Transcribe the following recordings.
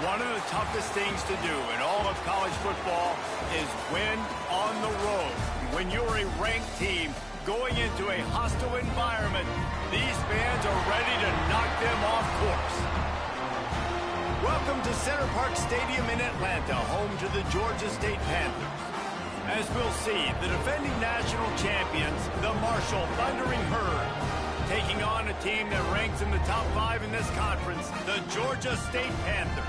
One of the toughest things to do in all of college football is win on the road. When you're a ranked team going into a hostile environment, these fans are ready to knock them off course. Welcome to Center Park Stadium in Atlanta, home to the Georgia State Panthers. As we'll see, the defending national champions, the Marshall Thundering Herd, taking on a team that ranks in the top 5 in this conference, the Georgia State Panthers.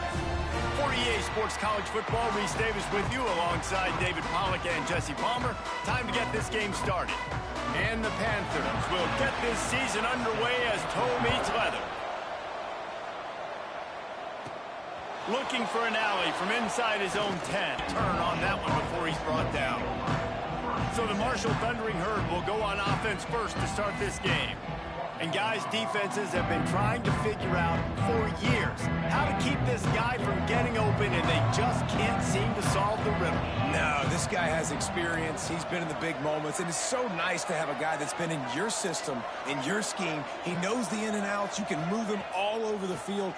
For EA Sports College Football, Reese Davis with you alongside David Pollack and Jesse Palmer. Time to get this game started. And the Panthers will get this season underway as toe meets leather. Looking for an alley from inside his own 10. Turn on that one before he's brought down. So the Marshall Thundering Herd will go on offense first to start this game. And guys, defenses have been trying to figure out for years how to keep this guy from getting open, and they just can't seem to solve the riddle. No, this guy has experience. He's been in the big moments, and it's so nice to have a guy that's been in your system, in your scheme. He knows the in and outs. You can move him all over the field.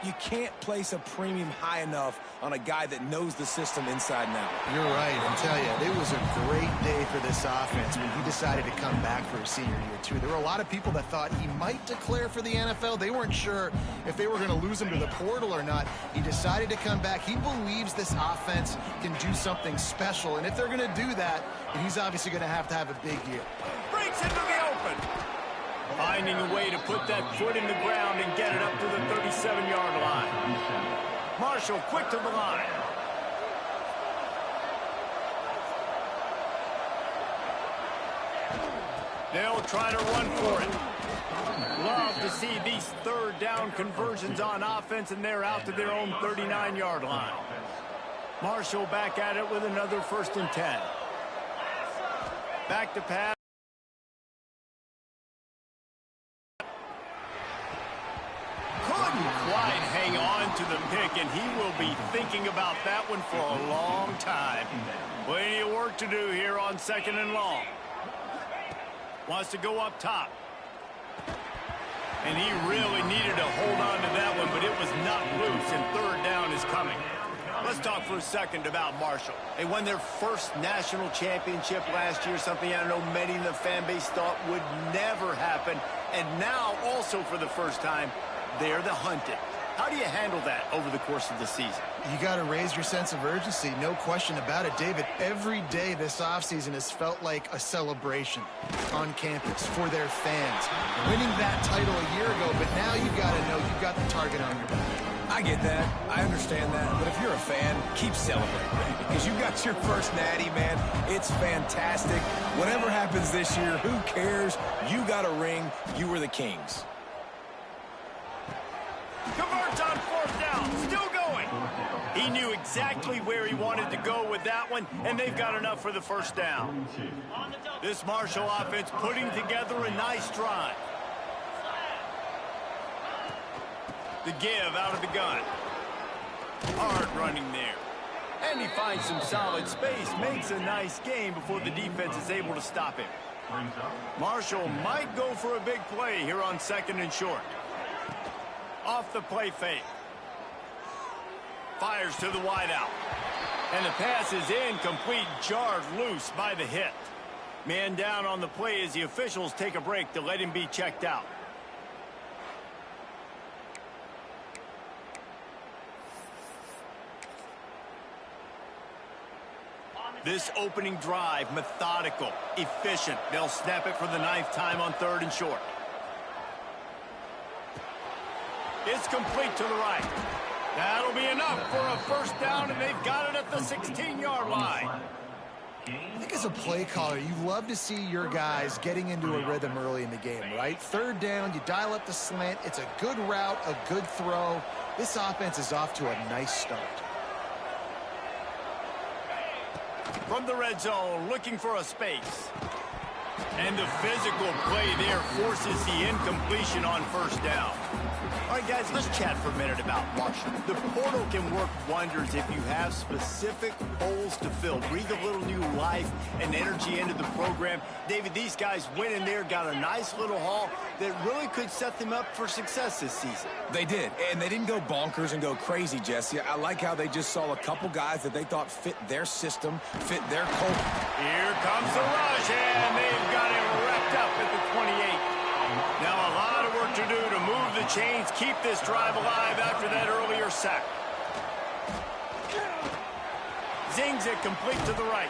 You can't place a premium high enough on a guy that knows the system inside and out. You're right. I tell you, it was a great day for this offense when he decided to come back for his senior year, too. There were a lot of people that thought he might declare for the NFL. They weren't sure if they were going to lose him to the portal or not. He decided to come back. He believes this offense can do something special, and if they're going to do that, he's obviously going to have a big year. Breaks into the open. Finding a way to put that foot in the ground and get it up to the 37-yard line. Marshall quick to the line. They'll try to run for it. Love to see these third down conversions on offense, and they're out to their own 39-yard line. Marshall back at it with another 1st and 10. Back to pass. Couldn't quite hang on to the pick, and he will be thinking about that one for a long time. Plenty of work to do here on 2nd and long. Wants to go up top. And he really needed to hold on to that one, but it was not loose, and 3rd down is coming. Let's talk for a second about Marshall. They won their first national championship last year, something I know many in the fan base thought would never happen. And now, also for the first time, they're the hunted. How do you handle that over the course of the season? You got to raise your sense of urgency, no question about it, David. Every day this offseason has felt like a celebration on campus for their fans. Winning that title a year ago, but now you've got to know you've got the target on your back. I get that. I understand that. But if you're a fan, keep celebrating. Because you got your first natty, man. It's fantastic. Whatever happens this year, who cares? You got a ring. You were the Kings. Converts on 4th down. Still going. He knew exactly where he wanted to go with that one, and they've got enough for the 1st down. This Marshall offense putting together a nice drive. The give out of the gun. Hard running there. And he finds some solid space. Makes a nice game before the defense is able to stop him. Marshall might go for a big play here on 2nd and short. Off the play fake. Fires to the wideout. And the pass is incomplete, jarred loose by the hit. Man down on the play as the officials take a break to let him be checked out. This opening drive, methodical, efficient. They'll snap it for the 9th time on 3rd and short. It's complete to the right. That'll be enough for a 1st down, and they've got it at the 16-yard line. I think as a play caller, you love to see your guys getting into a rhythm early in the game, right? 3rd down, you dial up the slant. It's a good route, a good throw. This offense is off to a nice start. From the red zone, looking for a space. And the physical play there forces the incompletion on first down. All right, guys, let's chat for a minute about Marshall. The portal can work wonders if you have specific holes to fill. Breathe a little new life and energy into the program. David, these guys went in there, got a nice little haul that really could set them up for success this season. They did, and they didn't go bonkers and go crazy, Jesse. I like how they just saw a couple guys that they thought fit their system, fit their culture. Here comes the rush, and they've got him wrapped up at the 28. Now a lot of work to do to move the chains, keep this drive alive after that earlier sack. Zings it complete to the right.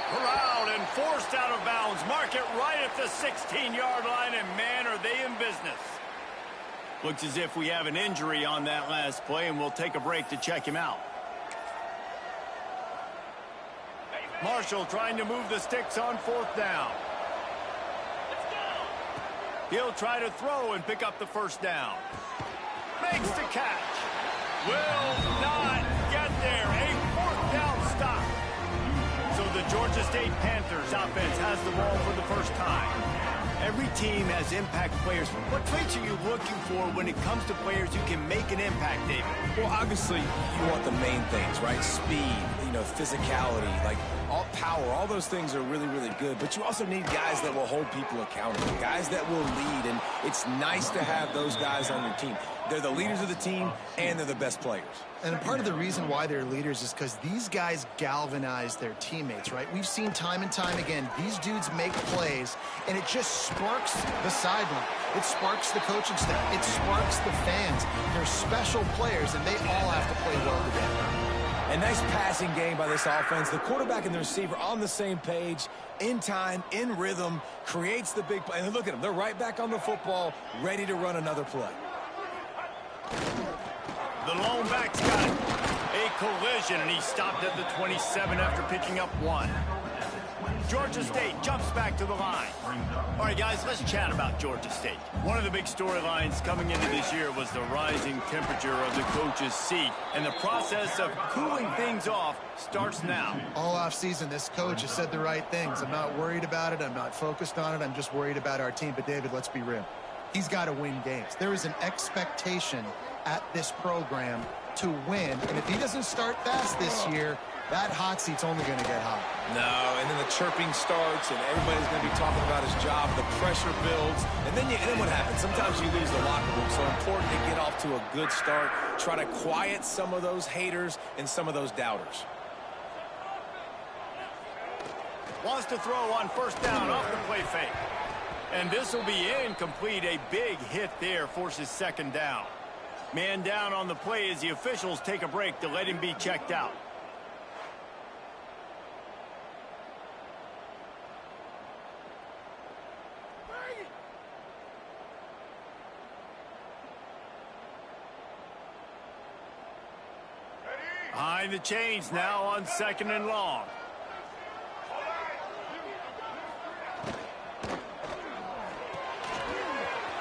Corralled and forced out of bounds. Mark it right at the 16-yard line, and man, are they in business. Looks as if we have an injury on that last play, and we'll take a break to check him out. Marshall trying to move the sticks on fourth down. He'll try to throw and pick up the first down. Makes the catch. Will not get there. A fourth down stop. So the Georgia State Panthers offense has the ball for the first time. Every team has impact players. What traits are you looking for when it comes to players who can make an impact, David? Well, obviously, you want the main things, right? Speed, physicality, like all power, all those things are really, really good. But you also need guys that will hold people accountable, guys that will lead, and it's nice to have those guys on your team. They're the leaders of the team, and they're the best players. And part of the reason why they're leaders is because these guys galvanize their teammates, right? We've seen time and time again, these dudes make plays, and it just sparks the sideline. It sparks the coaching staff. It sparks the fans. They're special players, and they all have to play well together. A nice passing game by this offense. The quarterback and the receiver on the same page, in time, in rhythm, creates the big play. And look at them. They're right back on the football, ready to run another play. The lone back's got it. A collision, and he stopped at the 27 after picking up one. Georgia State jumps back to the line. All right, guys, let's chat about Georgia State. One of the big storylines coming into this year was the rising temperature of the coach's seat, and the process of cooling things off starts now. All offseason, this coach has said the right things. I'm not worried about it. I'm not focused on it. I'm just worried about our team. But, David, let's be real. He's got to win games. There is an expectation at this program to win, and if he doesn't start fast this year, that hot seat's only going to get hot. No, and then the chirping starts, and everybody's going to be talking about his job. The pressure builds, and then what happens? Sometimes you lose the locker room, so important to get off to a good start. Try to quiet some of those haters and some of those doubters. Wants to throw on first down off the play fake. And this will be incomplete. A big hit there forces second down. Man down on the play as the officials take a break to let him be checked out. Behind the chains now on second and long.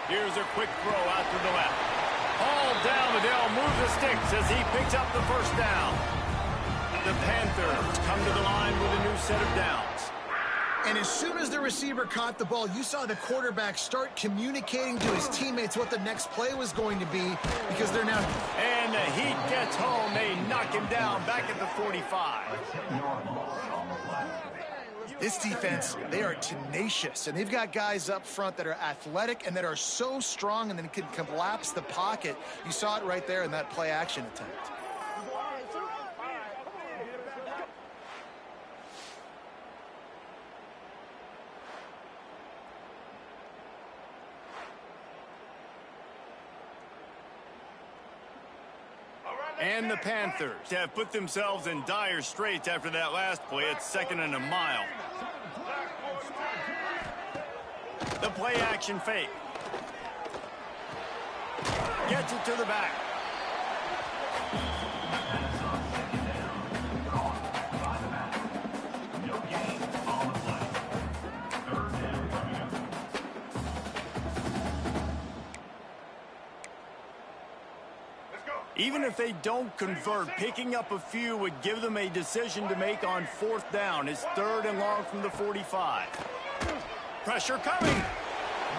Here's a quick throw out to the left. All down, they'll move the sticks as he picks up the first down. The Panthers come to the line with a new set of downs. And as soon as the receiver caught the ball, you saw the quarterback start communicating to his teammates what the next play was going to be, because they're now... And the heat gets home. They knock him down back at the 45. This defense, they are tenacious, and they've got guys up front that are athletic and that are so strong and then can collapse the pocket. You saw it right there in that play-action attempt. And the Panthers have put themselves in dire straits after that last play. It's second and a mile. The play action fake. Gets it to the back. Even if they don't convert, picking up a few would give them a decision to make on fourth down. It's third and long from the 45. Pressure coming.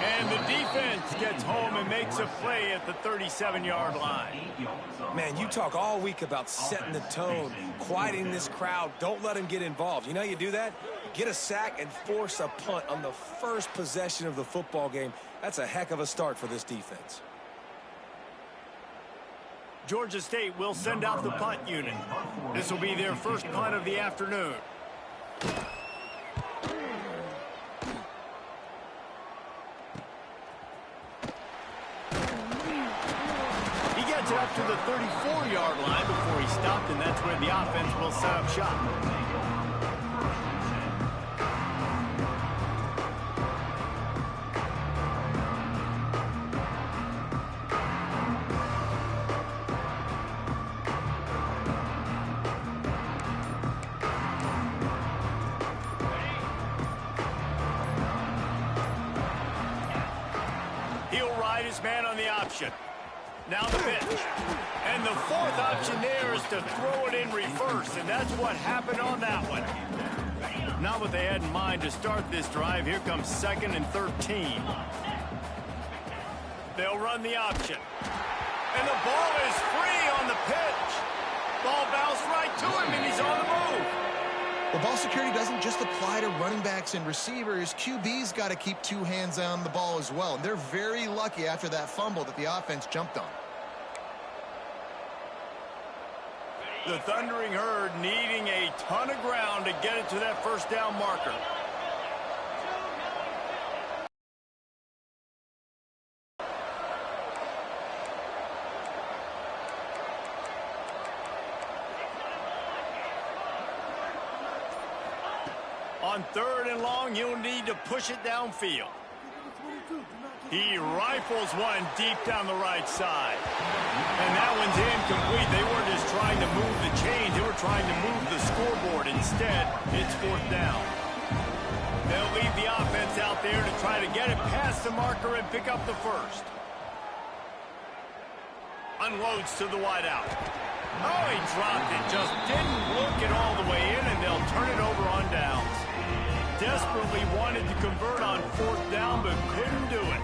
And the defense gets home and makes a play at the 37-yard line. Man, you talk all week about setting the tone, quieting this crowd. Don't let them get involved. You know how you do that? Get a sack and force a punt on the first possession of the football game. That's a heck of a start for this defense. Georgia State will send out the punt unit. This will be their first punt of the afternoon. Up to the 34-yard line before he stopped, and that's where the offense will set up shop. He'll ride his man on the option. Now the pitch. And the fourth option there is to throw it in reverse, and that's what happened on that one. Not what they had in mind to start this drive. Here comes 2nd and 13. They'll run the option. And the ball is free on the pitch. Ball bounced right to him, and he's on the move. Well, ball security doesn't just apply to running backs and receivers. QB's got to keep two hands on the ball as well. And they're very lucky after that fumble that the offense jumped on. The Thundering Herd needing a ton of ground to get it to that first down marker. On 3rd and long, you'll need to push it downfield. He rifles one deep down the right side. And that one's incomplete. They weren't just trying to move the chains. They were trying to move the scoreboard. Instead, it's 4th down. They'll leave the offense out there to try to get it past the marker and pick up the first. Unloads to the wideout. Oh, he dropped it. Just didn't look it all the way in, and they'll turn it over on downs. Desperately wanted to convert on 4th down, but couldn't do it.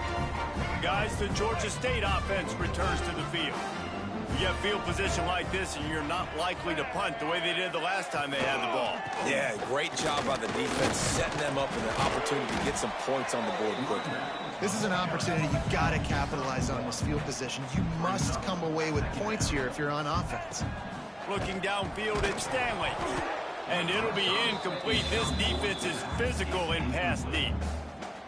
Guys, the Georgia State offense returns to the field. You get field position like this, and you're not likely to punt the way they did the last time they had the ball. Yeah, great job by the defense, setting them up with an opportunity to get some points on the board quickly. This is an opportunity you've got to capitalize on this field position. You must come away with points here if you're on offense. Looking downfield at Stanley. And it'll be incomplete. This defense is physical in pass deep.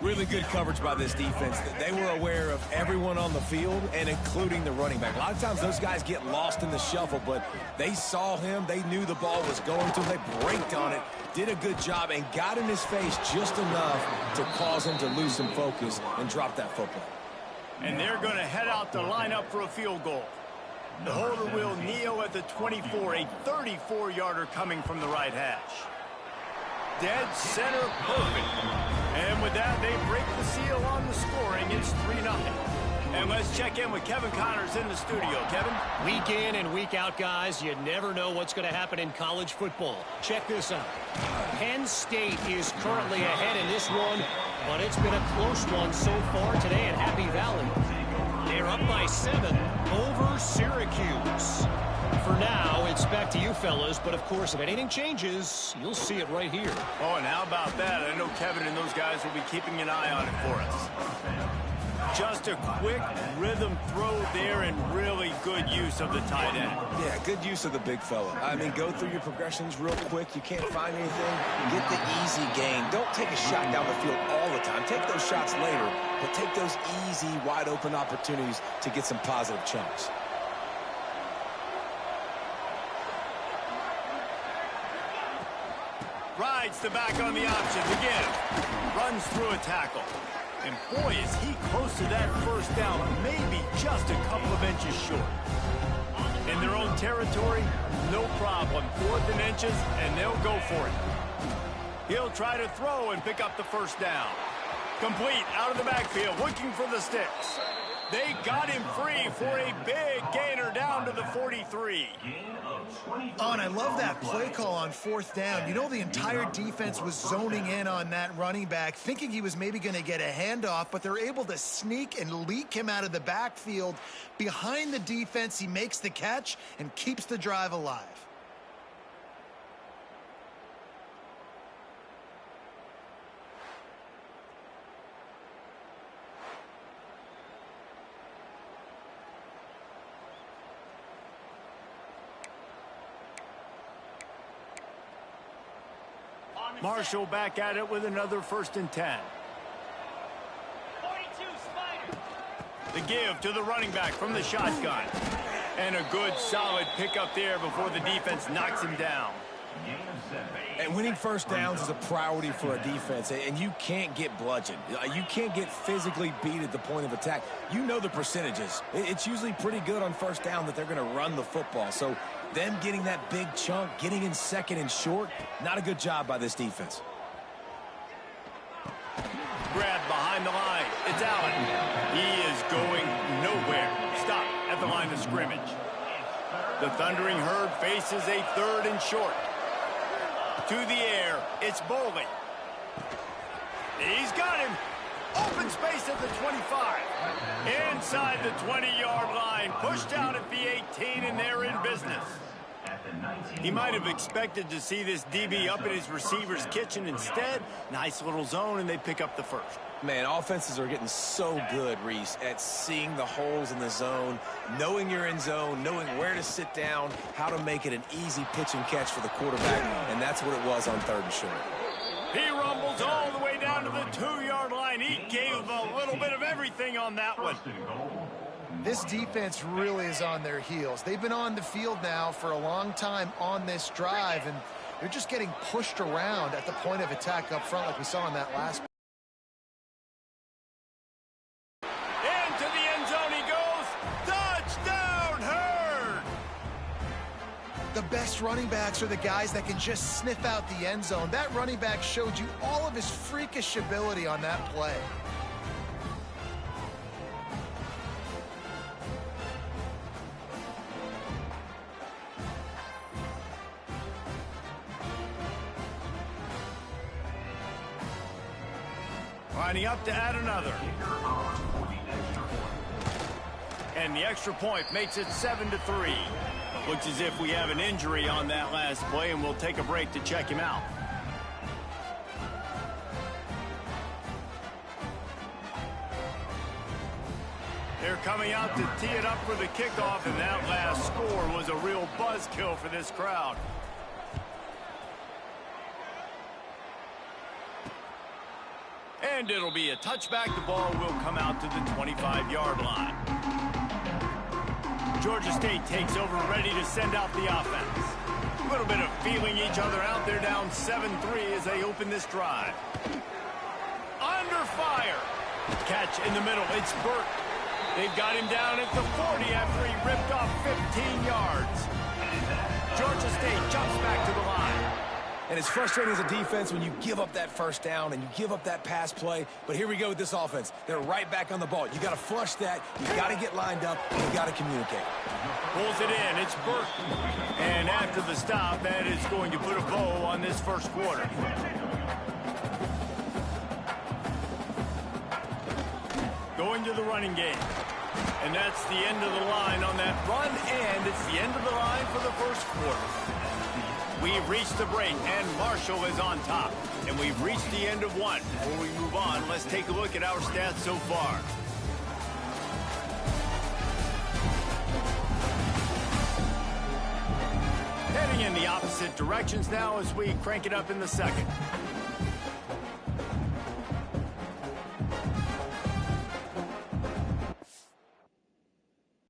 Really good coverage by this defense. They were aware of everyone on the field and including the running back. A lot of times those guys get lost in the shuffle, but they saw him. They knew the ball was going to him. They braked on it, did a good job, and got in his face just enough to cause him to lose some focus and drop that football. And they're going to head out to line up for a field goal. The holder will kneel at the 24, a 34-yarder coming from the right hash. Dead center perfect. And with that, they break the seal on the scoring. It's 3-0. And let's check in with Kevin Connors in the studio. Kevin? Week in and week out, guys, you never know what's going to happen in college football. Check this out. Penn State is currently ahead in this one, but it's been a close one so far today at Happy Valley. They're up by 7 over Syracuse. For now, it's back to you fellas, but of course, if anything changes, you'll see it right here. Oh, and how about that? I know Kevin and those guys will be keeping an eye on it for us. Just a quick rhythm throw there and really good use of the tight end. Yeah, good use of the big fella. I mean, go through your progressions real quick. You can't find anything. Get the easy gain. Don't take a shot down the field all the time. Take those shots later, but take those easy, wide-open opportunities to get some positive chunks. Rides the back on the options again. Runs through a tackle. And boy, is he close to that first down, maybe just a couple of inches short. In their own territory, no problem. 4th and inches, and they'll go for it. He'll try to throw and pick up the first down. Complete out of the backfield, looking for the sticks. They got him free for a big gainer down to the 43. Oh, and I love that play call on 4th down. You know, the entire defense was zoning in on that running back, thinking he was maybe going to get a handoff, but they're able to sneak and leak him out of the backfield. Behind the defense, he makes the catch and keeps the drive alive. Marshall back at it with another 1st and 10. 42 Spider. The give to the running back from the shotgun. And a good, solid pickup there before the defense knocks him down. And winning 1st downs is a priority for a defense, and you can't get bludgeoned. You can't get physically beat at the point of attack. You know the percentages. It's usually pretty good on 1st down that they're going to run the football. So them getting that big chunk, getting in 2nd and short, not a good job by this defense. Grab behind the line. It's Allen. He is going nowhere. Stop at the line of scrimmage. The Thundering Herd faces a 3rd and short. To the air, it's Boley. He's got him. Open space at the 25. Inside the 20-yard line. Pushed out at the 18, and they're in business. He might have expected to see this DB up in his receiver's kitchen. Instead, nice little zone, and they pick up the 1st. Man, offenses are getting so good, Reese, at seeing the holes in the zone, knowing you're in zone, knowing where to sit down, how to make it an easy pitch and catch for the quarterback, and that's what it was on 3rd and short. He rumbles all the way down to the 2-yard line. He gave a little bit of everything on that one. This defense really is on their heels. They've been on the field now for a long time on this drive, and they're just getting pushed around at the point of attack up front like we saw in that last one. Into the end zone he goes. Touchdown, Herd! The best running backs are the guys that can just sniff out the end zone. That running back showed you all of his freakish ability on that play. Lining up to add another. And the extra point makes it 7-3. Looks as if we have an injury on that last play, and we'll take a break to check him out. They're coming out to tee it up for the kickoff, and that last score was a real buzzkill for this crowd. And it'll be a touchback. The ball will come out to the 25-yard line. Georgia State takes over, ready to send out the offense. A little bit of feeling each other out. They're down 7-3 as they open this drive. Under fire. Catch in the middle. It's Burke. They've got him down at the 40 after he ripped off 15 yards. Georgia State jumps back to the line. And it's frustrating as a defense when you give up that 1st down and you give up that pass play. But here we go with this offense. They're right back on the ball. You got to flush that. You got to get lined up. You got to communicate. Pulls it in. It's Burke. And after the stop, that is going to put a bow on this 1st quarter. Going to the running game. And that's the end of the line on that run, and it's the end of the line for the 1st quarter. We've reached the break, and Marshall is on top. And we've reached the end of one. Before we move on, let's take a look at our stats so far. Heading in the opposite directions now as we crank it up in the 2nd.